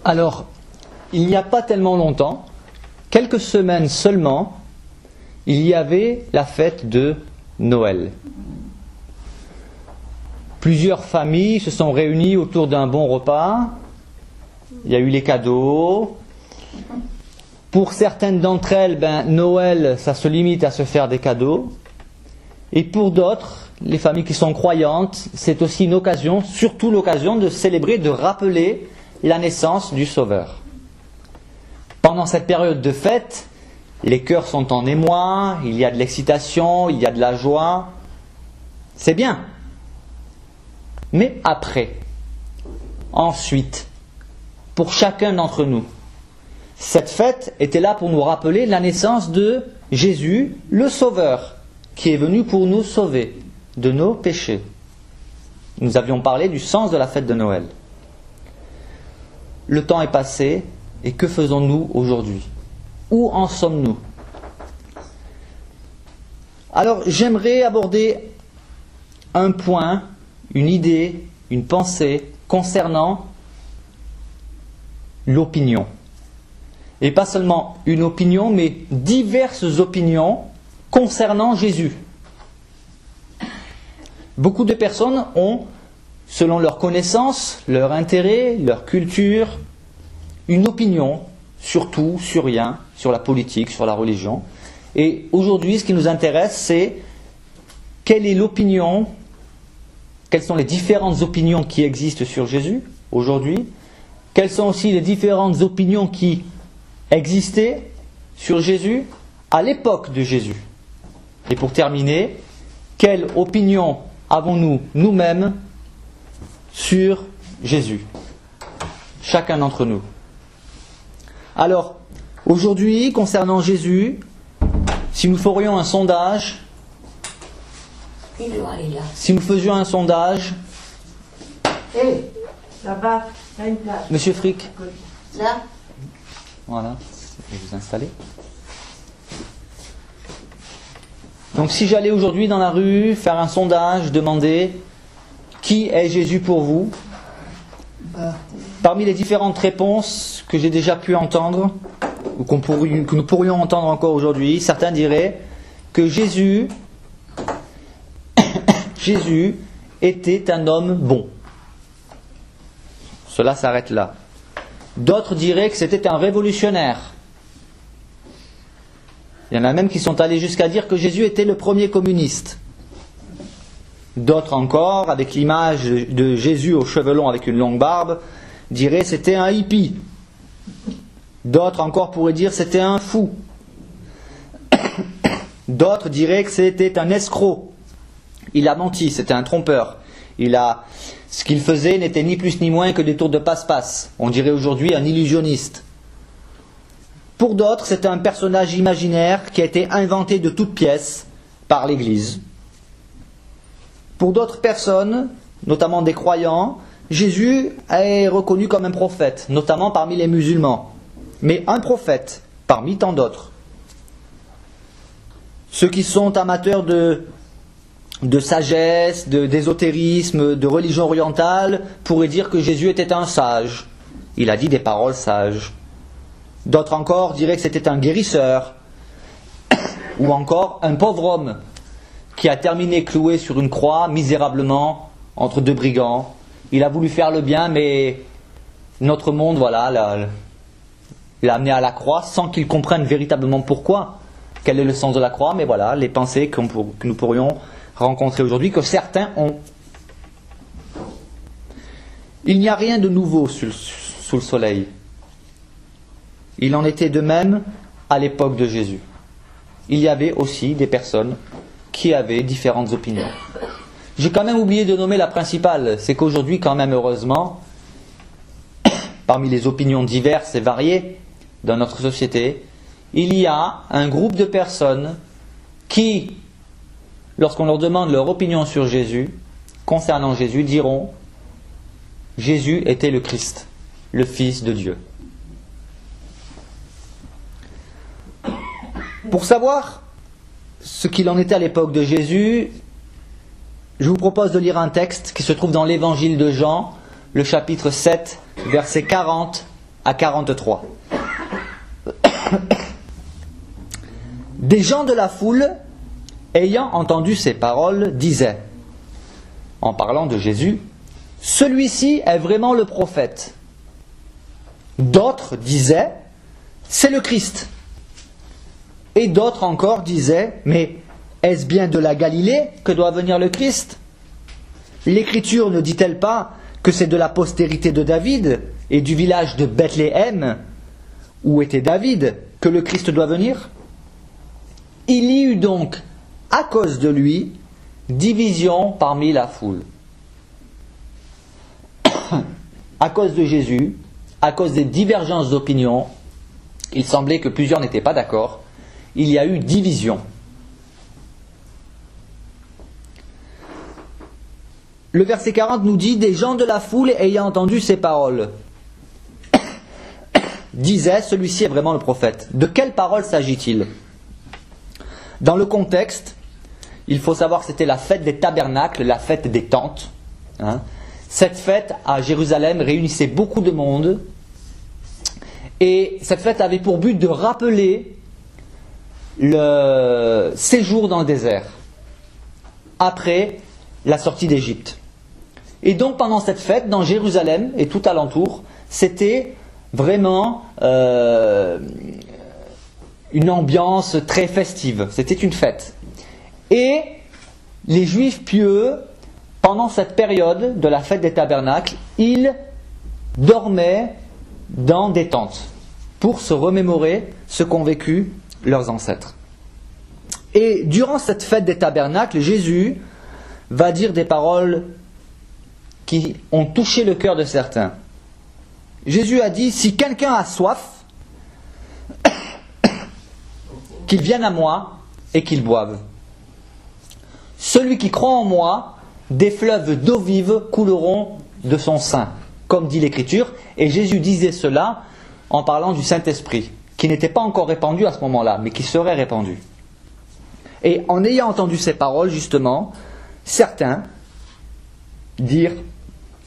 Alors, il n'y a pas tellement longtemps, quelques semaines seulement, il y avait la fête de Noël. Plusieurs familles se sont réunies autour d'un bon repas. Il y a eu les cadeaux. Pour certaines d'entre elles, Noël, ça se limite à se faire des cadeaux. Et pour d'autres, les familles qui sont croyantes, c'est aussi une occasion, surtout l'occasion de célébrer, de rappeler la naissance du Sauveur. Pendant cette période de fête, les cœurs sont en émoi, il y a de l'excitation, il y a de la joie. C'est bien. Mais après, ensuite, pour chacun d'entre nous, cette fête était là pour nous rappeler la naissance de Jésus, le Sauveur, qui est venu pour nous sauver de nos péchés. Nous avions parlé du sens de la fête de Noël. Le temps est passé, et que faisons-nous aujourd'hui? Où en sommes-nous? Alors, j'aimerais aborder un point, une idée, une pensée concernant l'opinion. Et pas seulement une opinion, mais diverses opinions concernant Jésus. Beaucoup de personnes ont, selon leurs connaissances, leur intérêt, leur culture, une opinion sur tout, sur rien, sur la politique, sur la religion. Et aujourd'hui, ce qui nous intéresse, c'est quelle est l'opinion, quelles sont les différentes opinions qui existent sur Jésus aujourd'hui, quelles sont aussi les différentes opinions qui existaient sur Jésus à l'époque de Jésus. Et pour terminer, quelle opinion avons-nous nous-mêmes sur Jésus? Chacun d'entre nous. Alors, aujourd'hui, concernant Jésus, si nous ferions un sondage, si nous faisions un sondage, là-bas, il y a une place. Monsieur Frick, Là, voilà, je vais vous installer. Donc si j'allais aujourd'hui dans la rue faire un sondage, demander qui est Jésus pour vous, parmi les différentes réponses que j'ai déjà pu entendre, ou que nous pourrions entendre encore aujourd'hui, certains diraient que Jésus était un homme bon. Cela s'arrête là. D'autres diraient que c'était un révolutionnaire. Il y en a même qui sont allés jusqu'à dire que Jésus était le premier communiste. D'autres encore, avec l'image de Jésus aux cheveux longs avec une longue barbe, diraient que c'était un hippie. D'autres encore pourraient dire que c'était un fou. D'autres diraient que c'était un escroc. Il a menti, c'était un trompeur. Ce qu'il faisait n'était ni plus ni moins que des tours de passe-passe. On dirait aujourd'hui un illusionniste. Pour d'autres, c'était un personnage imaginaire qui a été inventé de toutes pièces par l'Église. Pour d'autres personnes, notamment des croyants, Jésus est reconnu comme un prophète, notamment parmi les musulmans. Mais un prophète parmi tant d'autres. Ceux qui sont amateurs de sagesse, d'ésotérisme, de religion orientale, pourraient dire que Jésus était un sage. Il a dit des paroles sages. D'autres encore diraient que c'était un guérisseur. Ou encore un pauvre homme qui a terminé cloué sur une croix misérablement entre deux brigands. Il a voulu faire le bien, mais notre monde, voilà, l'a amené à la croix sans qu'il comprenne véritablement pourquoi. Quel est le sens de la croix? Mais voilà, les pensées que nous pourrions rencontrer aujourd'hui, que certains ont. Il n'y a rien de nouveau sous le soleil. Il en était de même à l'époque de Jésus. Il y avait aussi des personnes qui avaient différentes opinions. J'ai quand même oublié de nommer la principale, c'est qu'aujourd'hui, quand même heureusement, parmi les opinions diverses et variées dans notre société, il y a un groupe de personnes qui, lorsqu'on leur demande leur opinion sur Jésus, concernant Jésus, diront « Jésus était le Christ, le Fils de Dieu ». Pour savoir ce qu'il en était à l'époque de Jésus, je vous propose de lire un texte qui se trouve dans l'évangile de Jean, le chapitre 7, versets 40 à 43. Des gens de la foule, ayant entendu ces paroles, disaient, en parlant de Jésus, « Celui-ci est vraiment le prophète. » D'autres disaient, « C'est le Christ. » Et d'autres encore disaient, « Mais est-ce bien de la Galilée que doit venir le Christ? L'Écriture ne dit-elle pas que c'est de la postérité de David et du village de Bethléem, où était David, que le Christ doit venir? » Il y eut donc, à cause de lui, division parmi la foule. À cause de Jésus, à cause des divergences d'opinion, il semblait que plusieurs n'étaient pas d'accord, il y a eu division. Le verset 40 nous dit « Des gens de la foule ayant entendu ces paroles disaient, celui-ci est vraiment le prophète. » De quelles paroles s'agit-il? Dans le contexte, il faut savoir que c'était la fête des tabernacles, la fête des tentes. Cette fête à Jérusalem réunissait beaucoup de monde. Et cette fête avait pour but de rappeler le séjour dans le désert, après la sortie d'Égypte. Et donc pendant cette fête, dans Jérusalem et tout alentour, c'était vraiment une ambiance très festive. C'était une fête. Et les Juifs pieux, pendant cette période de la fête des tabernacles, ils dormaient dans des tentes pour se remémorer ce qu'ont vécu leurs ancêtres. Et durant cette fête des tabernacles, Jésus va dire des paroles qui ont touché le cœur de certains. Jésus a dit, si quelqu'un a soif, qu'il vienne à moi et qu'il boive. Celui qui croit en moi, des fleuves d'eau vive couleront de son sein, comme dit l'Écriture. Et Jésus disait cela en parlant du Saint-Esprit, qui n'était pas encore répandu à ce moment-là, mais qui serait répandu. Et en ayant entendu ces paroles, justement, certains dirent,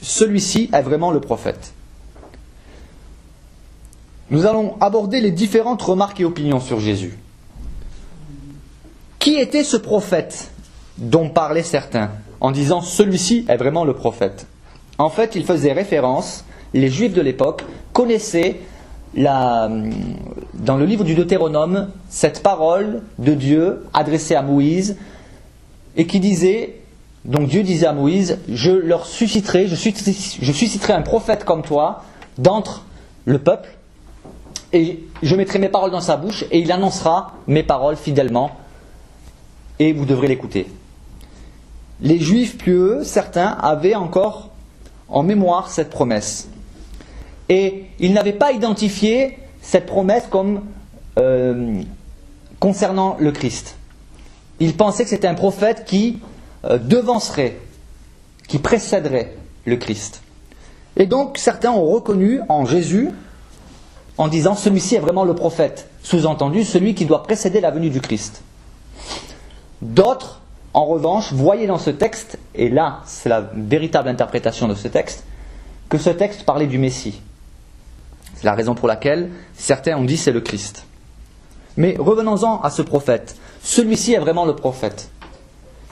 celui-ci est vraiment le prophète. Nous allons aborder les différentes remarques et opinions sur Jésus. Qui était ce prophète dont parlaient certains, en disant celui-ci est vraiment le prophète? En fait, il faisait référence, les Juifs de l'époque connaissaient dans le livre du Deutéronome cette parole de Dieu adressée à Moïse et qui disait, donc Dieu disait à Moïse, je susciterai un prophète comme toi d'entre le peuple et je mettrai mes paroles dans sa bouche et il annoncera mes paroles fidèlement et vous devrez l'écouter. Les Juifs pieux, certains, avaient encore en mémoire cette promesse. Et ils n'avaient pas identifié cette promesse comme concernant le Christ. Ils pensaient que c'était un prophète qui devancerait, qui précéderait le Christ. Et donc certains ont reconnu en Jésus, en disant celui-ci est vraiment le prophète, sous-entendu celui qui doit précéder la venue du Christ. D'autres, en revanche, voyaient dans ce texte, et là c'est la véritable interprétation de ce texte, que ce texte parlait du Messie. C'est la raison pour laquelle certains ont dit c'est le Christ. Mais revenons-en à ce prophète. Celui-ci est vraiment le prophète.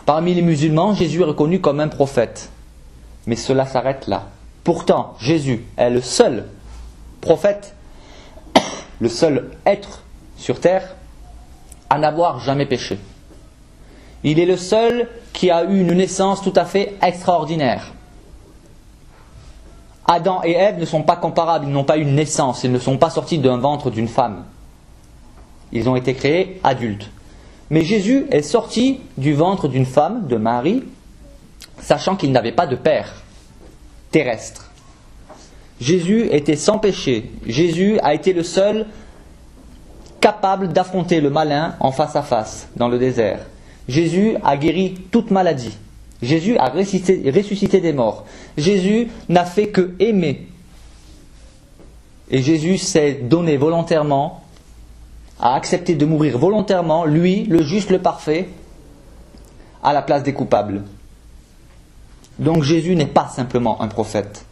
Parmi les musulmans, Jésus est reconnu comme un prophète. Mais cela s'arrête là. Pourtant, Jésus est le seul prophète, le seul être sur terre à n'avoir jamais péché. Il est le seul qui a eu une naissance tout à fait extraordinaire. Adam et Ève ne sont pas comparables, ils n'ont pas eu une naissance, ils ne sont pas sortis d'un ventre d'une femme. Ils ont été créés adultes. Mais Jésus est sorti du ventre d'une femme, de Marie, sachant qu'il n'avait pas de père terrestre. Jésus était sans péché. Jésus a été le seul capable d'affronter le malin en face à face dans le désert. Jésus a guéri toute maladie. Jésus a ressuscité des morts. Jésus n'a fait que aimer. Et Jésus s'est donné volontairement, a accepté de mourir volontairement, lui, le juste, le parfait, à la place des coupables. Donc Jésus n'est pas simplement un prophète.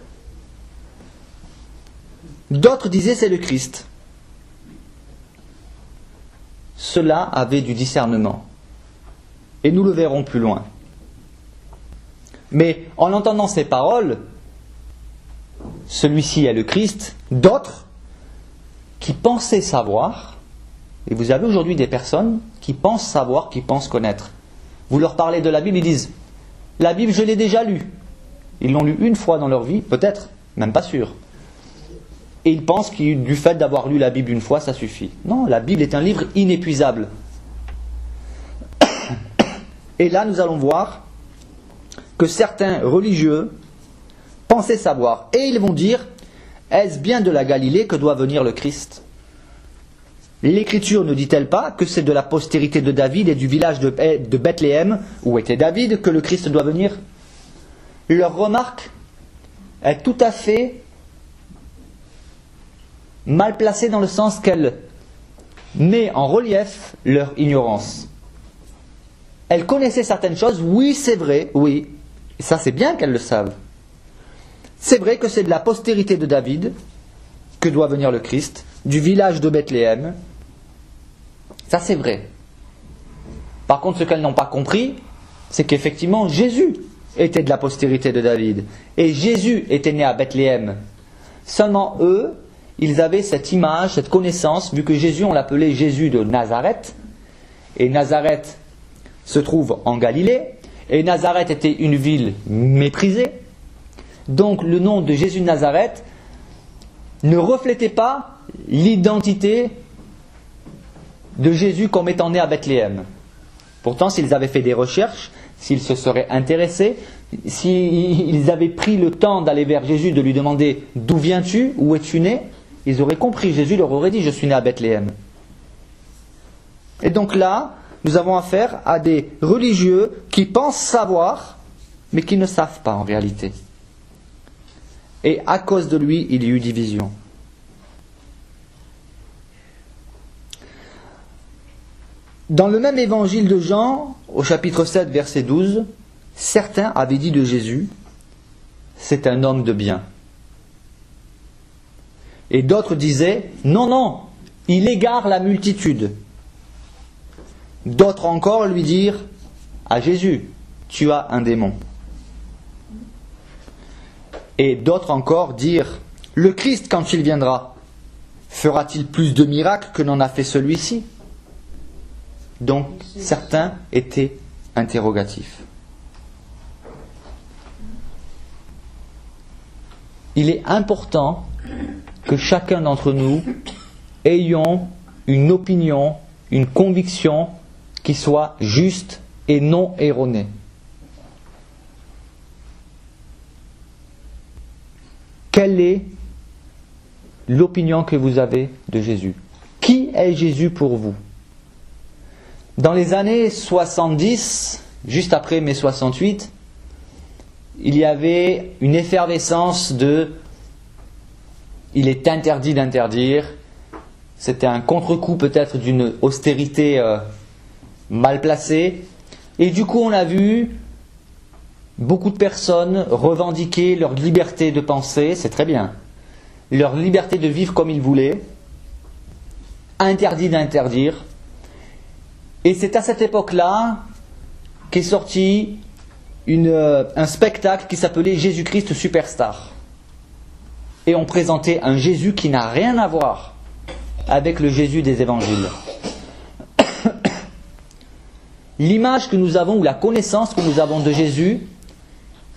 D'autres disaient c'est le Christ. Ceux-là avaient du discernement. Et nous le verrons plus loin. Mais en entendant ces paroles, celui-ci est le Christ, d'autres qui pensaient savoir, et vous avez aujourd'hui des personnes qui pensent savoir, qui pensent connaître. Vous leur parlez de la Bible, ils disent « La Bible, je l'ai déjà lue ». Ils l'ont lue une fois dans leur vie, peut-être, même pas sûr. Et ils pensent que du fait d'avoir lu la Bible une fois, ça suffit. Non, la Bible est un livre inépuisable. Et là, nous allons voir que certains religieux pensaient savoir. Et ils vont dire, est-ce bien de la Galilée que doit venir le Christ ? L'Écriture ne dit-elle pas que c'est de la postérité de David et du village de Bethléem, où était David, que le Christ doit venir ? Leur remarque est tout à fait mal placée dans le sens qu'elle met en relief leur ignorance. Elles connaissaient certaines choses, oui c'est vrai, oui, et ça c'est bien qu'elles le savent. C'est vrai que c'est de la postérité de David que doit venir le Christ, du village de Bethléem, ça c'est vrai. Par contre ce qu'elles n'ont pas compris, c'est qu'effectivement Jésus était de la postérité de David, et Jésus était né à Bethléem. Seulement eux, ils avaient cette image, cette connaissance, vu que Jésus, on l'appelait Jésus de Nazareth, et Nazareth se trouve en Galilée, et Nazareth était une ville méprisée, donc le nom de Jésus de Nazareth ne reflétait pas l'identité de Jésus comme étant né à Bethléem. Pourtant, s'ils avaient fait des recherches, s'ils se seraient intéressés, s'ils avaient pris le temps d'aller vers Jésus, de lui demander « D'où viens-tu ? Où es-tu né ?» ils auraient compris. Jésus leur aurait dit « Je suis né à Bethléem ». Et donc là, nous avons affaire à des religieux qui pensent savoir, mais qui ne savent pas en réalité. Et à cause de lui, il y a eu division. Dans le même évangile de Jean, au chapitre 7, verset 12, certains avaient dit de Jésus, c'est un homme de bien. Et d'autres disaient, non, non, il égare la multitude. D'autres encore lui dirent à Jésus, tu as un démon. Et d'autres encore dirent, le Christ, quand il viendra, fera-t-il plus de miracles que n'en a fait celui-ci ? Donc, certains étaient interrogatifs. Il est important que chacun d'entre nous ayons une opinion, une conviction qui soit juste et non erronée. Quelle est l'opinion que vous avez de Jésus ? Qui est Jésus pour vous ? Dans les années 70, juste après mai 68, il y avait une effervescence de « il est interdit d'interdire ». C'était un contre-coup peut-être d'une austérité mal placée. Et du coup on a vu beaucoup de personnes revendiquer leur liberté de penser, c'est très bien, leur liberté de vivre comme ils voulaient, interdit d'interdire. Et c'est à cette époque-là qu'est sorti un spectacle qui s'appelait Jésus-Christ Superstar. Et on présentait un Jésus qui n'a rien à voir avec le Jésus des évangiles. L'image que nous avons, ou la connaissance que nous avons de Jésus,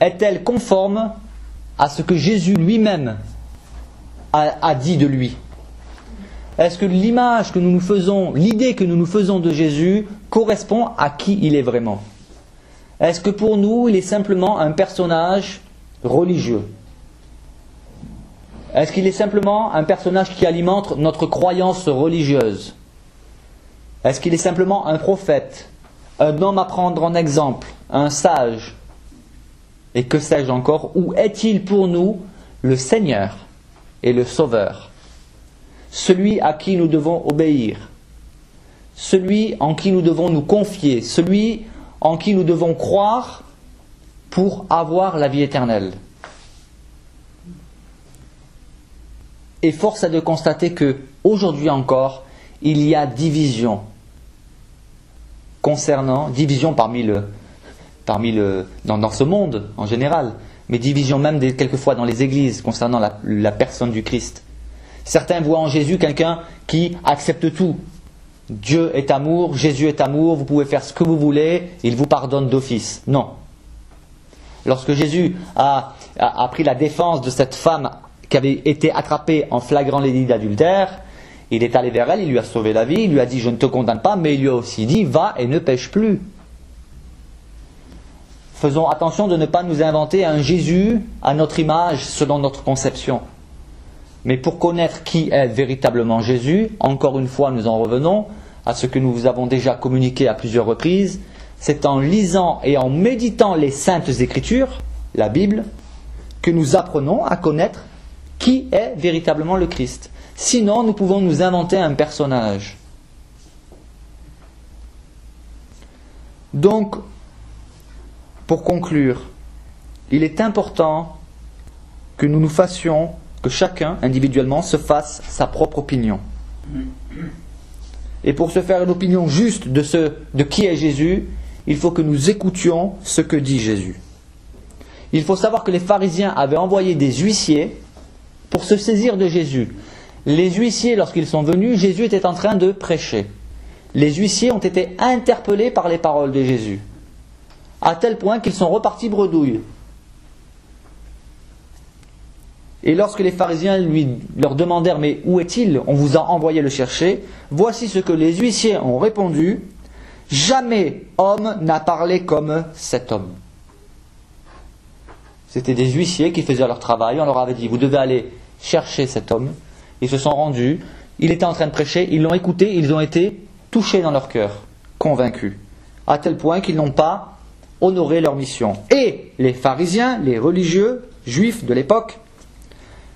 est-elle conforme à ce que Jésus lui-même a dit de lui ? Est-ce que l'image que nous nous faisons, l'idée que nous nous faisons de Jésus correspond à qui il est vraiment ? Est-ce que pour nous, il est simplement un personnage religieux ? Est-ce qu'il est simplement un personnage qui alimente notre croyance religieuse ? Est-ce qu'il est simplement un prophète, un homme à prendre en exemple, un sage ? Et que sais-je encore ? Ou est-il pour nous le Seigneur et le Sauveur ? Celui à qui nous devons obéir, celui en qui nous devons nous confier, celui en qui nous devons croire pour avoir la vie éternelle. Et force est de constater que aujourd'hui encore, il y a division division dans ce monde en général, mais division même quelquefois dans les églises concernant la personne du Christ. Certains voient en Jésus quelqu'un qui accepte tout. Dieu est amour, Jésus est amour, vous pouvez faire ce que vous voulez, il vous pardonne d'office. Non. Lorsque Jésus a pris la défense de cette femme qui avait été attrapée en flagrant délit d'adultère, il est allé vers elle, il lui a sauvé la vie, il lui a dit je ne te condamne pas, mais il lui a aussi dit va et ne pêche plus. Faisons attention de ne pas nous inventer un Jésus à notre image selon notre conception. Mais pour connaître qui est véritablement Jésus, encore une fois nous en revenons à ce que nous vous avons déjà communiqué à plusieurs reprises, c'est en lisant et en méditant les saintes écritures, la Bible, que nous apprenons à connaître qui est véritablement le Christ. Sinon, nous pouvons nous inventer un personnage. Donc, pour conclure, il est important que nous nous fassions, que chacun individuellement se fasse sa propre opinion. Et pour se faire une opinion juste de qui est Jésus, il faut que nous écoutions ce que dit Jésus. Il faut savoir que les pharisiens avaient envoyé des huissiers pour se saisir de Jésus. Les huissiers, lorsqu'ils sont venus, Jésus était en train de prêcher. Les huissiers ont été interpellés par les paroles de Jésus, à tel point qu'ils sont repartis bredouilles. Et lorsque les pharisiens leur demandèrent « Mais où est-il ? On vous a envoyé le chercher », voici ce que les huissiers ont répondu : « Jamais homme n'a parlé comme cet homme. » C'était des huissiers qui faisaient leur travail, on leur avait dit « Vous devez aller chercher cet homme ». Ils se sont rendus, il était en train de prêcher, ils l'ont écouté, ils ont été touchés dans leur cœur, convaincus, à tel point qu'ils n'ont pas honoré leur mission. Et les pharisiens, les religieux juifs de l'époque,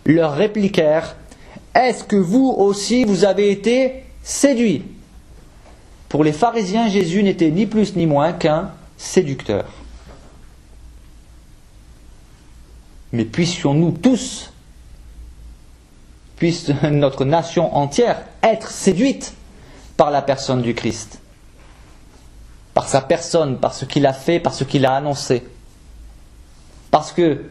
leur répliquèrent : est-ce que vous aussi vous avez été séduits ? Pour les pharisiens, Jésus n'était ni plus ni moins qu'un séducteur. Mais puissions-nous tous, puisse notre nation entière être séduite par la personne du Christ, par sa personne, par ce qu'il a fait, par ce qu'il a annoncé. Parce que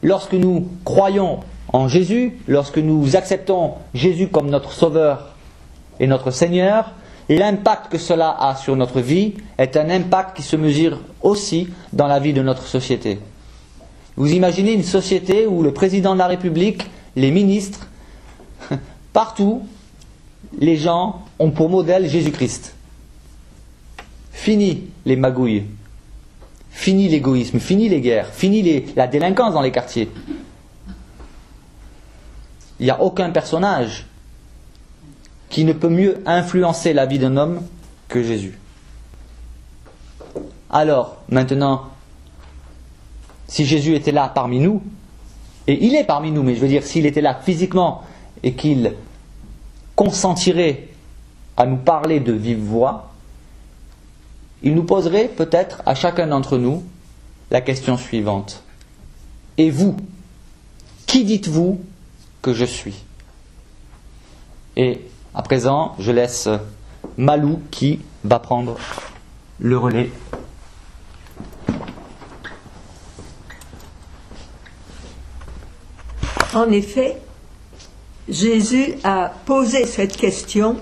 lorsque nous croyons en Jésus, lorsque nous acceptons Jésus comme notre Sauveur et notre Seigneur, l'impact que cela a sur notre vie est un impact qui se mesure aussi dans la vie de notre société. Vous imaginez une société où le président de la République, les ministres, partout, les gens ont pour modèle Jésus-Christ. Fini les magouilles, fini l'égoïsme, fini les guerres, fini la délinquance dans les quartiers. Il n'y a aucun personnage qui ne peut mieux influencer la vie d'un homme que Jésus. Alors, maintenant, si Jésus était là parmi nous, et il est parmi nous, mais je veux dire, s'il était là physiquement et qu'il consentirait à nous parler de vive voix, il nous poserait peut-être à chacun d'entre nous la question suivante. Et vous, qui dites-vous que je suis ? Et à présent, je laisse Malou qui va prendre le relais. En effet, Jésus a posé cette question :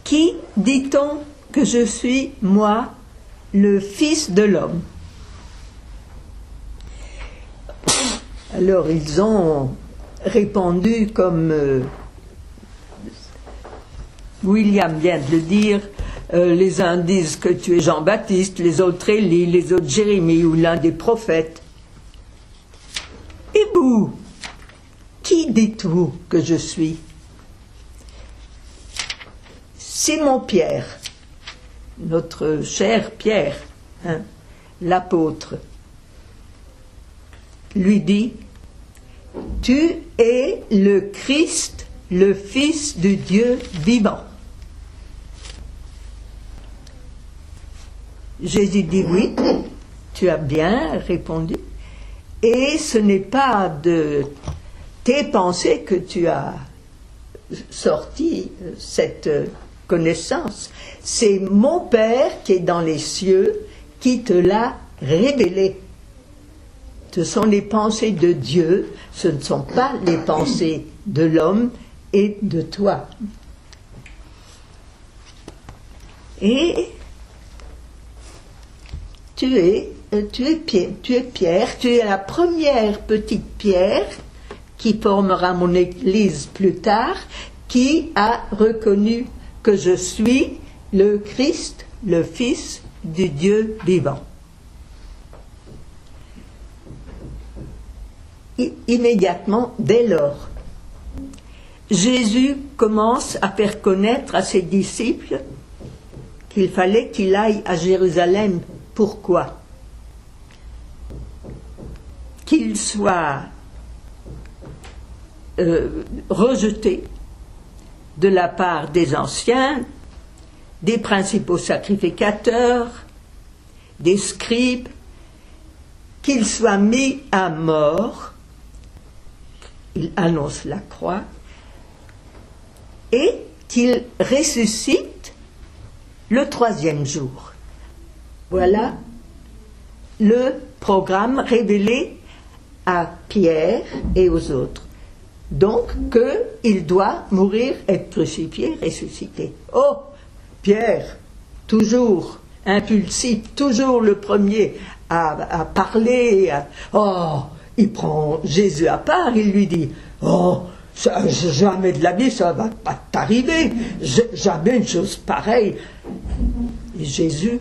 qui dit-on que je suis, moi, le Fils de l'homme ? Alors ils ont répondu comme William vient de le dire, les uns disent que tu es Jean-Baptiste, les autres Élie, les autres Jérémie ou l'un des prophètes. Et vous, qui dites-vous que je suis ? Simon-Pierre, notre cher Pierre, l'apôtre, lui dit : tu es le Christ, le Fils de Dieu vivant. Jésus dit : oui, tu as bien répondu. Et ce n'est pas de tes pensées que tu as sorti cette connaissance. C'est mon Père qui est dans les cieux qui te l'a révélé. Ce sont les pensées de Dieu, ce ne sont pas les pensées de l'homme et de toi. Et tu es Pierre, tu es la première petite pierre qui formera mon Église plus tard, qui a reconnu que je suis le Christ, le Fils du Dieu vivant. Immédiatement, dès lors, Jésus commence à faire connaître à ses disciples qu'il fallait qu'il aille à Jérusalem. Pourquoi? Qu'il soit rejeté de la part des anciens, des principaux sacrificateurs, des scribes, qu'il soit mis à mort. Il annonce la croix, et qu'il ressuscite le 3e jour. Voilà le programme révélé à Pierre et aux autres. Donc, qu'il doit mourir, être crucifié, ressuscité. Oh, Pierre, toujours impulsif, toujours le premier à parler. Il prend Jésus à part, il lui dit, oh, jamais de la vie, ça va pas t'arriver, jamais une chose pareille. Et Jésus,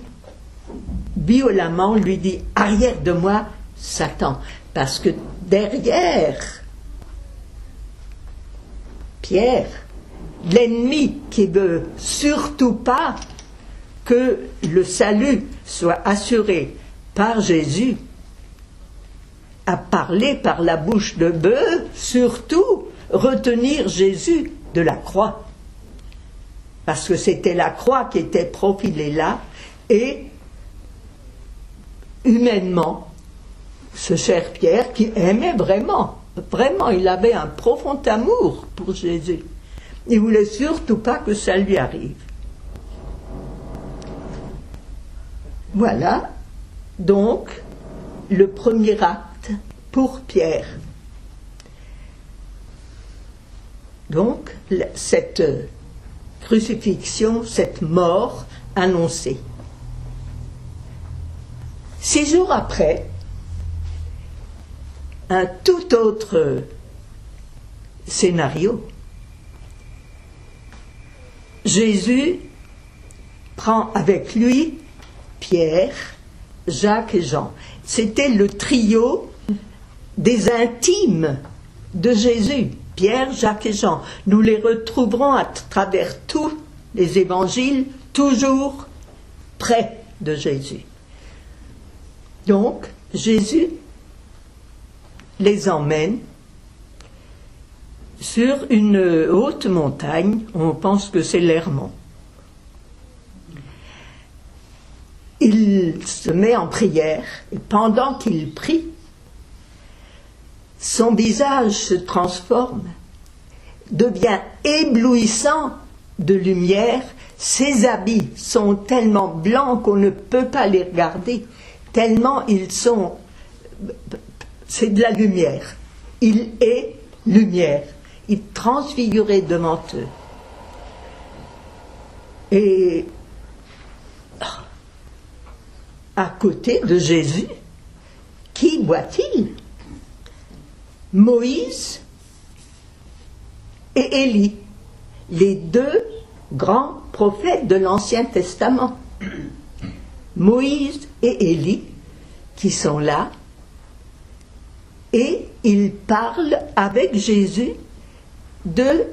violemment, lui dit, arrière de moi, Satan, parce que derrière Pierre, l'ennemi qui veut surtout pas que le salut soit assuré par Jésus, a parlé par la bouche de bœuf, surtout retenir Jésus de la croix. Parce que c'était la croix qui était profilée là, et humainement, ce cher Pierre qui aimait vraiment, il avait un profond amour pour Jésus. Il ne voulait surtout pas que ça lui arrive. Voilà, donc, le premier acte pour Pierre. Donc, cette crucifixion, cette mort annoncée. 6 jours après, un tout autre scénario. Jésus prend avec lui Pierre, Jacques et Jean. C'était le trio des intimes de Jésus, Pierre, Jacques et Jean. Nous les retrouverons à travers tous les évangiles, toujours près de Jésus. Donc, Jésus les emmène sur une haute montagne, on pense que c'est l'Hermon. Il se met en prière, et pendant qu'il prie, son visage se transforme, devient éblouissant de lumière, ses habits sont tellement blancs qu'on ne peut pas les regarder, tellement ils sont... C'est de la lumière. Il est lumière. Il est transfiguré devant eux. Et à côté de Jésus, qui voit-il? Moïse et Élie, les 2 grands prophètes de l'Ancien Testament. Moïse et Élie, qui sont là, et ils parlent avec Jésus de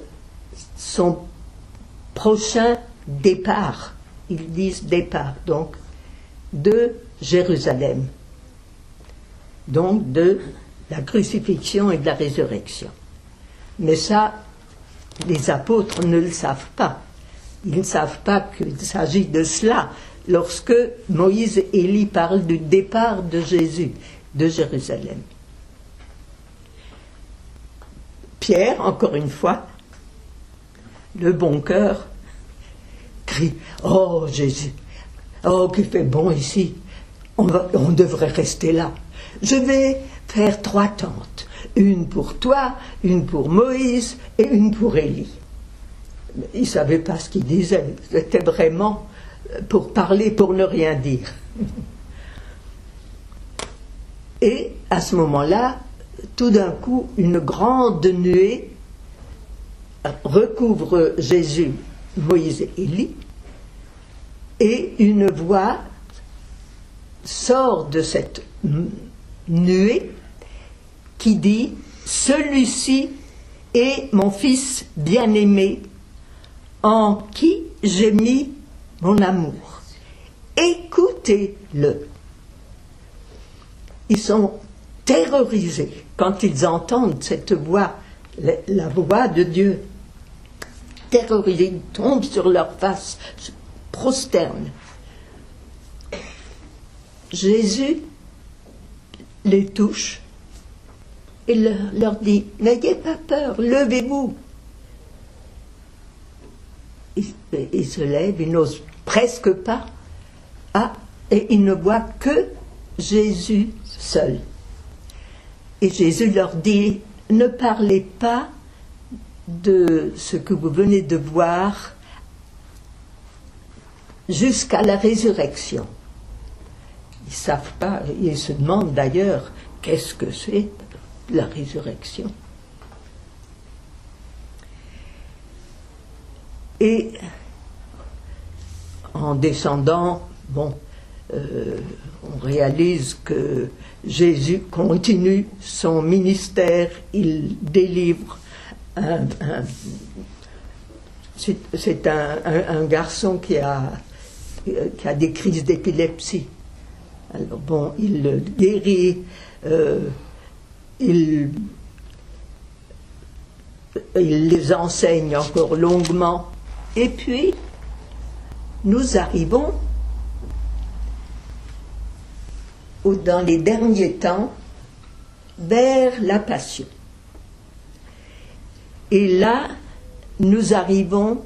son prochain départ. Ils disent départ, donc, de Jérusalem. Donc, de la crucifixion et de la résurrection. Mais ça, les apôtres ne le savent pas. Ils ne savent pas qu'il s'agit de cela lorsque Moïse et Élie parlent du départ de Jésus de Jérusalem. Pierre, encore une fois, le bon cœur, crie « Oh Jésus, oh qu'il fait bon ici, on devrait rester là. Je vais faire 3 tentes, une pour toi, une pour Moïse et une pour Élie. » Il ne savait pas ce qu'il disait, c'était vraiment pour parler, pour ne rien dire. Et à ce moment-là, tout d'un coup, une grande nuée recouvre Jésus, Moïse et Élie, et une voix sort de cette nuée qui dit « Celui-ci est mon fils bien-aimé, en qui j'ai mis mon amour. Écoutez-le. » Ils sont terrorisés quand ils entendent cette voix, la voix de Dieu. Terrorisés, ils tombent sur leur face, se prosternent. Jésus les touche et leur dit « N'ayez pas peur, levez-vous. » Ils se lèvent, ils n'osent presque pas. Et ils ne voient que Jésus seul. Et Jésus leur dit « Ne parlez pas de ce que vous venez de voir jusqu'à la résurrection. » Ils ne savent pas, ils se demandent d'ailleurs qu'est-ce que c'est la résurrection. Et en descendant, on réalise que Jésus continue son ministère, il délivre c'est un garçon qui a des crises d'épilepsie. Alors il le guérit, il les enseigne encore longuement, et puis nous arrivons dans les derniers temps vers la Passion. Et là, nous arrivons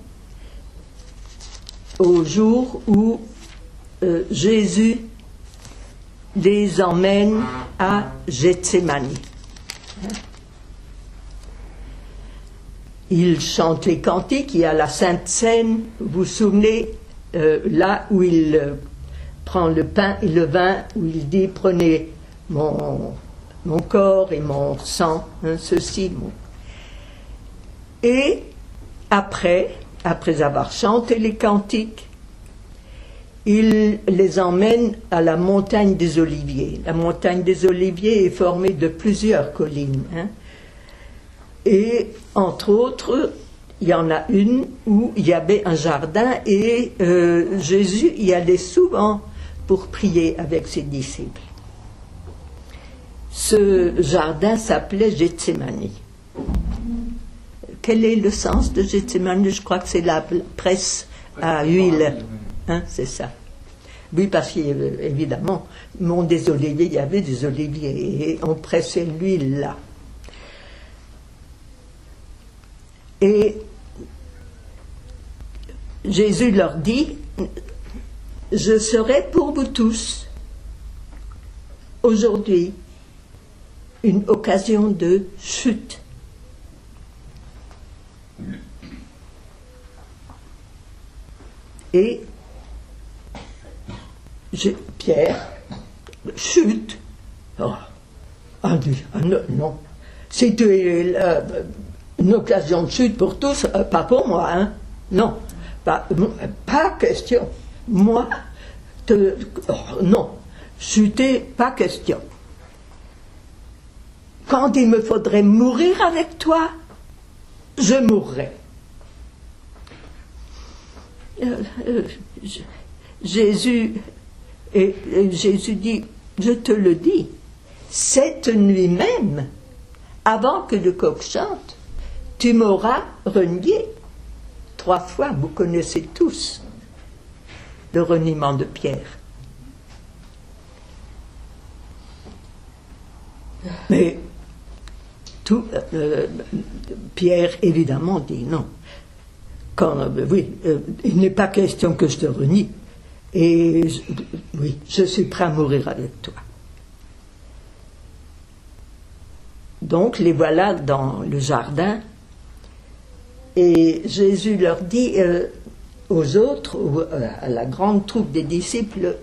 au jour où Jésus les emmène à Gethsémani. Il chante les cantiques, il y a la Sainte Seine, vous vous souvenez, là où il prend le pain et le vin, où il dit « Prenez mon corps et mon sang, ceci. » Et après avoir chanté les cantiques, il les emmène à la montagne des Oliviers. La montagne des Oliviers est formée de plusieurs collines. Et entre autres, il y en a une où il y avait un jardin et Jésus y allait souvent pour prier avec ses disciples. Ce jardin s'appelait Gethsémani. Quel est le sens de Gethsémani? Je crois que c'est la presse à huile. C'est ça. Oui, parce qu'évidemment, au monde des oliviers, il y avait des oliviers et on pressait l'huile là. Et Jésus leur dit « Je serai pour vous tous aujourd'hui une occasion de chute. » Et Pierre chute. Oh, non. C'était une occasion de chute pour tous, pas pour moi, Non, pas question. Moi, non, chuter, pas question. Quand il me faudrait mourir avec toi, je mourrai. Jésus dit, je te le dis, cette nuit même, avant que le coq chante, tu m'auras renié 3 fois. Vous connaissez tous le reniement de Pierre. Mais Pierre, évidemment, dit non. Il n'est pas question que je te renie. Et oui, je suis prêt à mourir avec toi. Donc, les voilà dans le jardin. Et Jésus leur dit aux autres, à la grande troupe des disciples,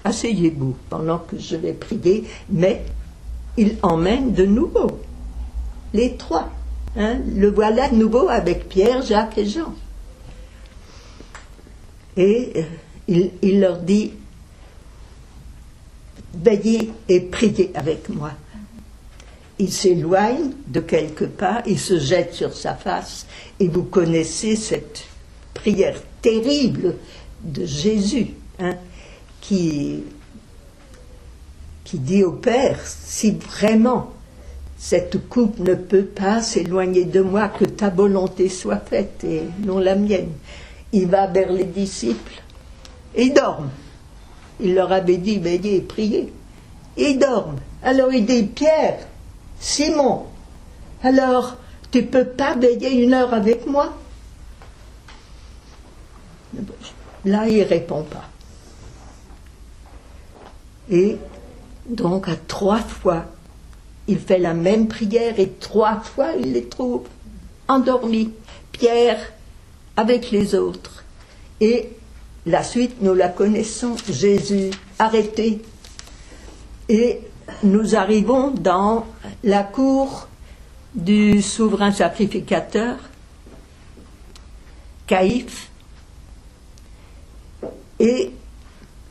asseyez-vous pendant que je vais prier, mais il emmène de nouveau les trois. Le voilà de nouveau avec Pierre, Jacques et Jean. Et il leur dit, veillez et priez avec moi. Il s'éloigne de quelques pas, il se jette sur sa face, et vous connaissez cette prière terrible de Jésus, qui dit au Père, si vraiment cette coupe ne peut pas s'éloigner de moi, que ta volonté soit faite et non la mienne. Il va vers les disciples et ils dorment. Il leur avait dit, veillez et priez. Et ils dorment. Alors il dit, Pierre, Simon, alors tu ne peux pas veiller 1 heure avec moi? Là, il ne répond pas. Et donc, à 3 fois, il fait la même prière et 3 fois, il les trouve endormis. Pierre avec les autres. Et la suite, nous la connaissons. Jésus arrêté. Et nous arrivons dans la cour du souverain sacrificateur, Caïphe. Et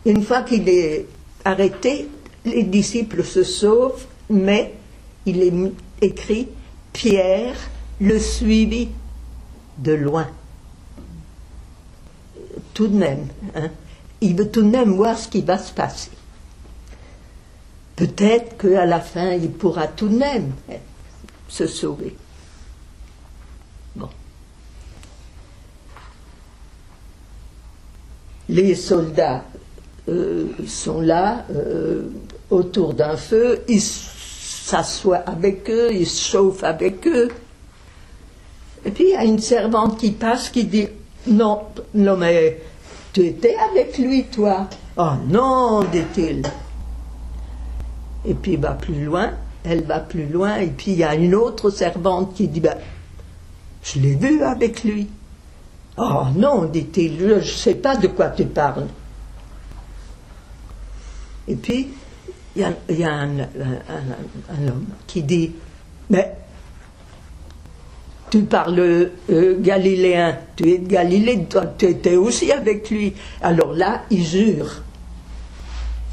une fois qu'il est arrêté, les disciples se sauvent, mais il est écrit, Pierre le suivit de loin. Tout de même, il veut tout de même voir ce qui va se passer. Peut-être qu'à la fin, il pourra tout de même se sauver. Bon. Les soldats sont là, autour d'un feu, ils s'assoient avec eux, ils se chauffent avec eux. Et puis il y a une servante qui passe qui dit, non, mais tu étais avec lui, toi. Oh non, dit-il. Et puis il va plus loin, elle va plus loin, et puis il y a une autre servante qui dit, je l'ai vu avec lui. Oh non, dit-il, je ne sais pas de quoi tu parles. Et puis, il y a un homme qui dit, mais tu parles galiléen, tu es de Galilée, toi, tu étais aussi avec lui. Alors là, il jure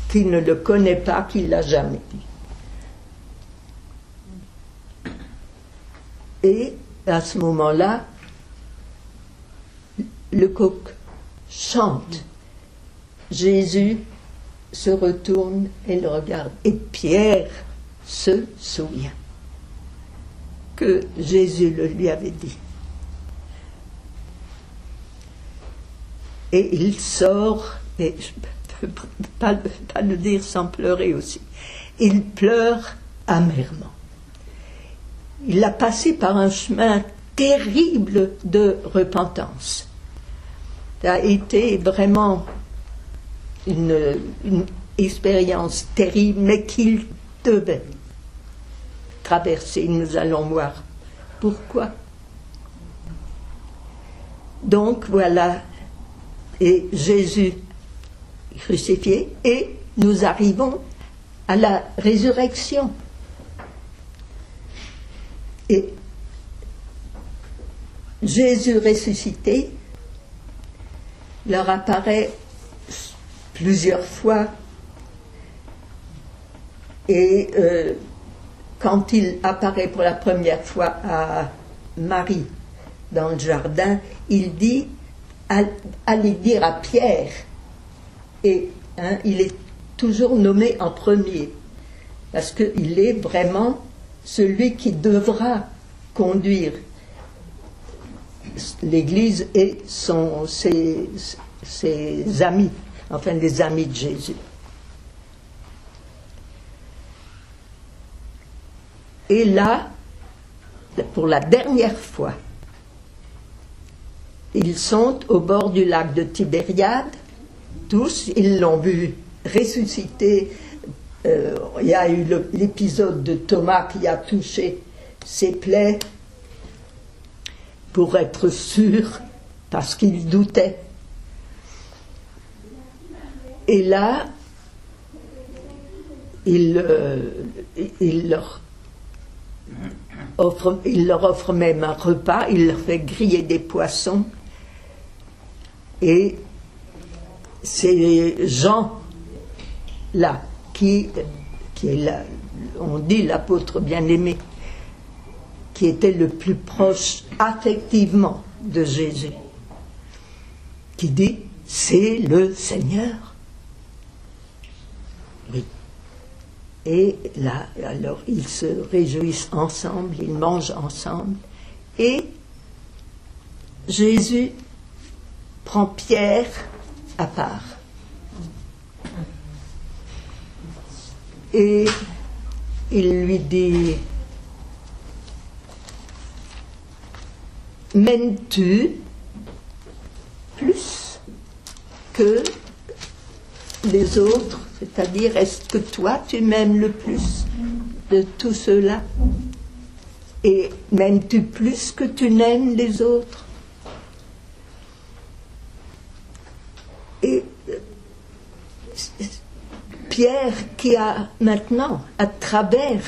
qu'il ne le connaît pas, qu'il ne l'a jamais vu. Et à ce moment-là, le coq chante. Jésus se retourne et le regarde. Et Pierre se souvient que Jésus le lui avait dit. Et il sort, et je ne peux pas le dire sans pleurer aussi. Il pleure amèrement. Il a passé par un chemin terrible de repentance. Ça a été vraiment une expérience terrible, mais qu'il devait traverser. Nous allons voir pourquoi. Donc voilà, et Jésus crucifié, et nous arrivons à la résurrection. Et Jésus ressuscité leur apparaît plusieurs fois, et quand il apparaît pour la première fois à Marie dans le jardin, il dit allez dire à Pierre, et il est toujours nommé en premier parce qu'il est vraiment celui qui devra conduire l'Église et ses amis, enfin les amis de Jésus. Et là, pour la dernière fois. Ils sont au bord du lac de Tibériade, tous, ils l'ont vu ressusciter. Il y a eu l'épisode de Thomas qui a touché ses plaies pour être sûr, parce qu'il doutait. Et là, il leur offre même un repas, il leur fait griller des poissons. Et c'est Jean, là, qui est là, on dit l'apôtre bien-aimé, qui était le plus proche affectivement de Jésus, qui dit, c'est le Seigneur. Oui. Et là, alors, ils se réjouissent ensemble, ils mangent ensemble, et Jésus prend Pierre à part. Et il lui dit, m'aimes-tu plus que les autres? C'est-à-dire, est-ce que toi, tu m'aimes le plus de tous ceux-là? Et m'aimes-tu plus que tu n'aimes les autres? Et Pierre, qui a maintenant, à travers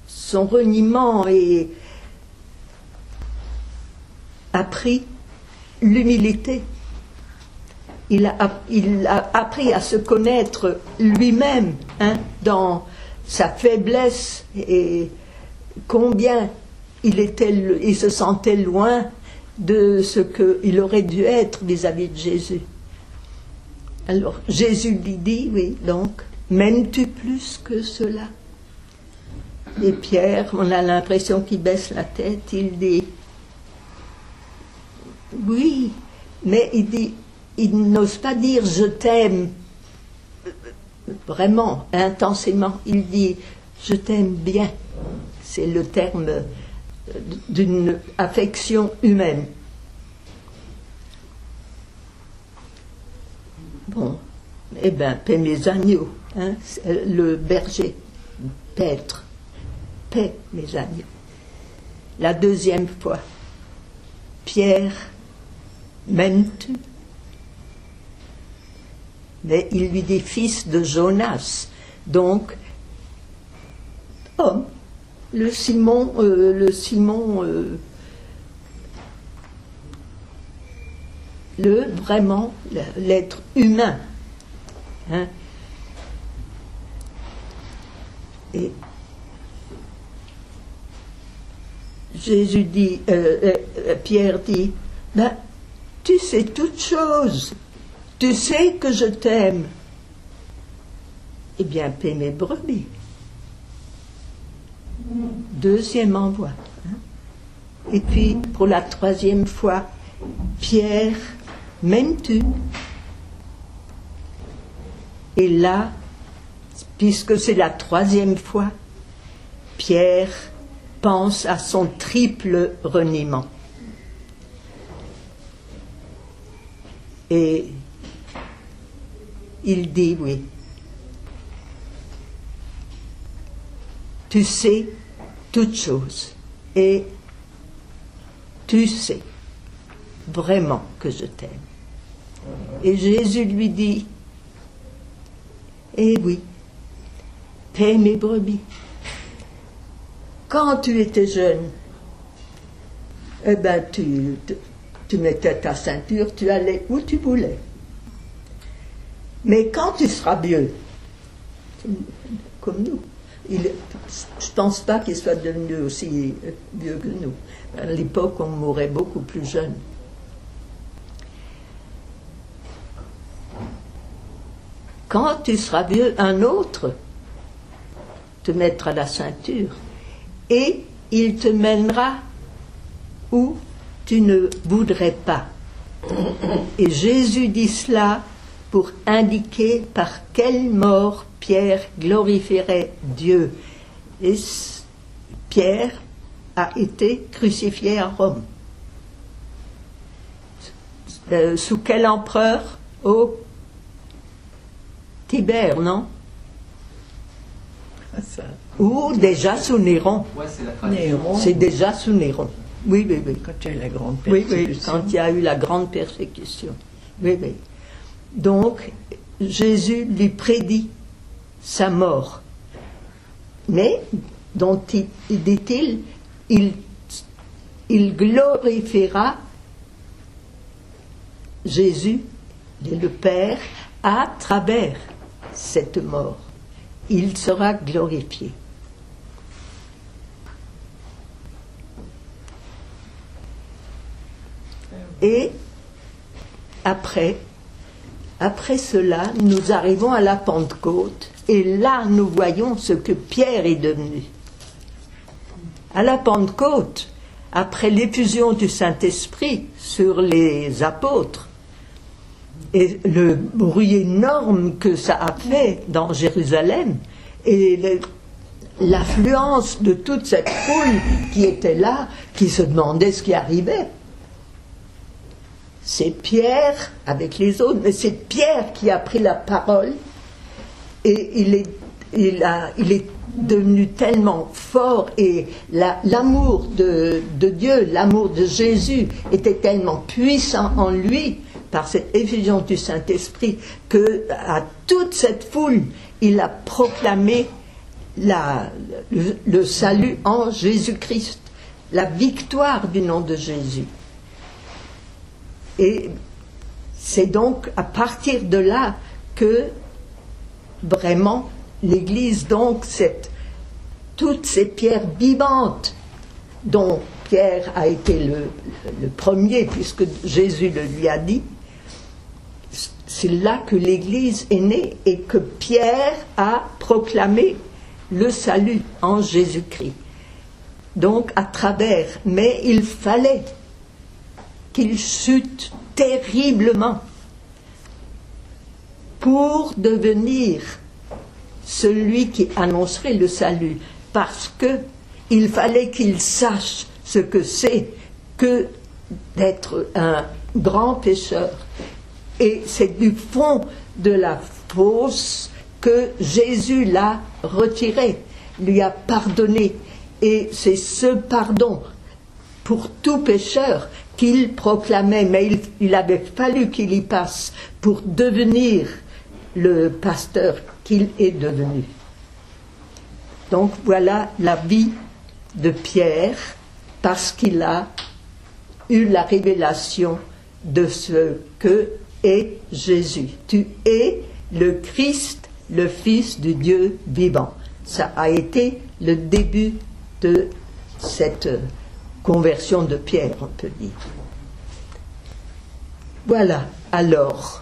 son reniement, et appris l'humilité. Il a appris à se connaître lui-même, dans sa faiblesse, et combien il se sentait loin de ce qu'il aurait dû être vis-à-vis de Jésus. Alors Jésus lui dit, oui, donc, m'aimes-tu plus que cela? Et Pierre, on a l'impression qu'il baisse la tête, il dit, oui, mais il n'ose pas dire je t'aime vraiment, intensément. Il dit je t'aime bien. C'est le terme d'une affection humaine. Bon, eh bien, paie mes agneaux, le berger, paître, paie mes agneaux. La deuxième fois, Pierre, m'aimes-tu? Mais il lui dit fils de Jonas, donc homme, le Simon, vraiment l'être humain. Et Jésus dit, Pierre dit, ben, tu sais toutes choses, tu sais que je t'aime. Eh bien, paie mes brebis. Deuxième envoi. Et puis, pour la troisième fois, Pierre, m'aimes-tu? Et là, puisque c'est la troisième fois, Pierre pense à son triple reniement. Et il dit oui. Tu sais toutes choses et tu sais vraiment que je t'aime. Et Jésus lui dit, eh oui, paie mes brebis. Quand tu étais jeune, eh ben tu mettais ta ceinture, tu allais où tu voulais. Mais quand tu seras vieux, comme nous, je ne pense pas qu'il soit devenu aussi vieux que nous. À l'époque, on mourait beaucoup plus jeune. Quand tu seras vieux, un autre te mettra la ceinture et il te mènera où tu ne voudrais pas. Et Jésus dit cela pour indiquer par quelle mort Pierre glorifierait Dieu. Et Pierre a été crucifié à Rome. Sous quel empereur? Oh, Tibère, non? Ça. Ou déjà sous Néron. Ouais, c'est la tradition. Néron, C'est déjà sous Néron. Oui, oui, oui. quand il y a eu la grande Oui, persécution. oui, quand il y a eu la grande persécution. Oui, oui. Donc, Jésus lui prédit sa mort. Mais, dont dit-il, il glorifiera Jésus, le Père, à travers cette mort. Il sera glorifié. Et après cela, nous arrivons à la Pentecôte, et là nous voyons ce que Pierre est devenu. À la Pentecôte, après l'effusion du Saint-Esprit sur les apôtres, et le bruit énorme que ça a fait dans Jérusalem, et l'affluence de toute cette foule qui était là, qui se demandait ce qui arrivait. C'est Pierre avec les autres, mais c'est Pierre qui a pris la parole, et il est devenu tellement fort, et l'amour de Dieu, l'amour de Jésus était tellement puissant en lui par cette effusion du Saint-Esprit que à toute cette foule il a proclamé le salut en Jésus-Christ, la victoire du nom de Jésus. Et c'est donc à partir de là que vraiment l'Église, donc toutes ces pierres vivantes dont Pierre a été le premier, puisque Jésus le lui a dit, c'est là que l'Église est née et que Pierre a proclamé le salut en Jésus-Christ. Donc à travers, mais il fallait qu'il chute terriblement pour devenir celui qui annoncerait le salut, parce que il fallait qu'il sache ce que c'est que d'être un grand pécheur. Et c'est du fond de la fosse que Jésus l'a retiré, lui a pardonné. Et c'est ce pardon pour tout pécheur qu'il proclamait, mais il avait fallu qu'il y passe pour devenir le pasteur qu'il est devenu. Donc voilà la vie de Pierre, parce qu'il a eu la révélation de ce que est Jésus. Tu es le Christ, le Fils du Dieu vivant. Ça a été le début de cette conversion de Pierre, on peut dire. Voilà, alors,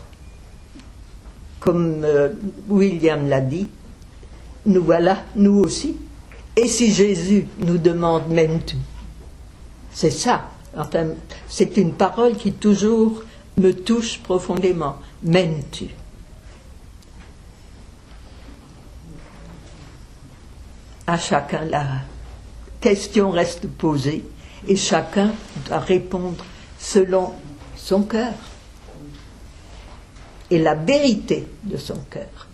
comme William l'a dit, nous voilà, nous aussi. Et si Jésus nous demande « m'aimes-tu » C'est ça. Enfin, c'est une parole qui toujours me touche profondément. « M'aimes-tu » À chacun, la question reste posée et chacun doit répondre selon son cœur et la vérité de son cœur.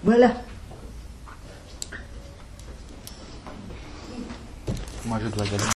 Voilà. Moi, je dois y aller.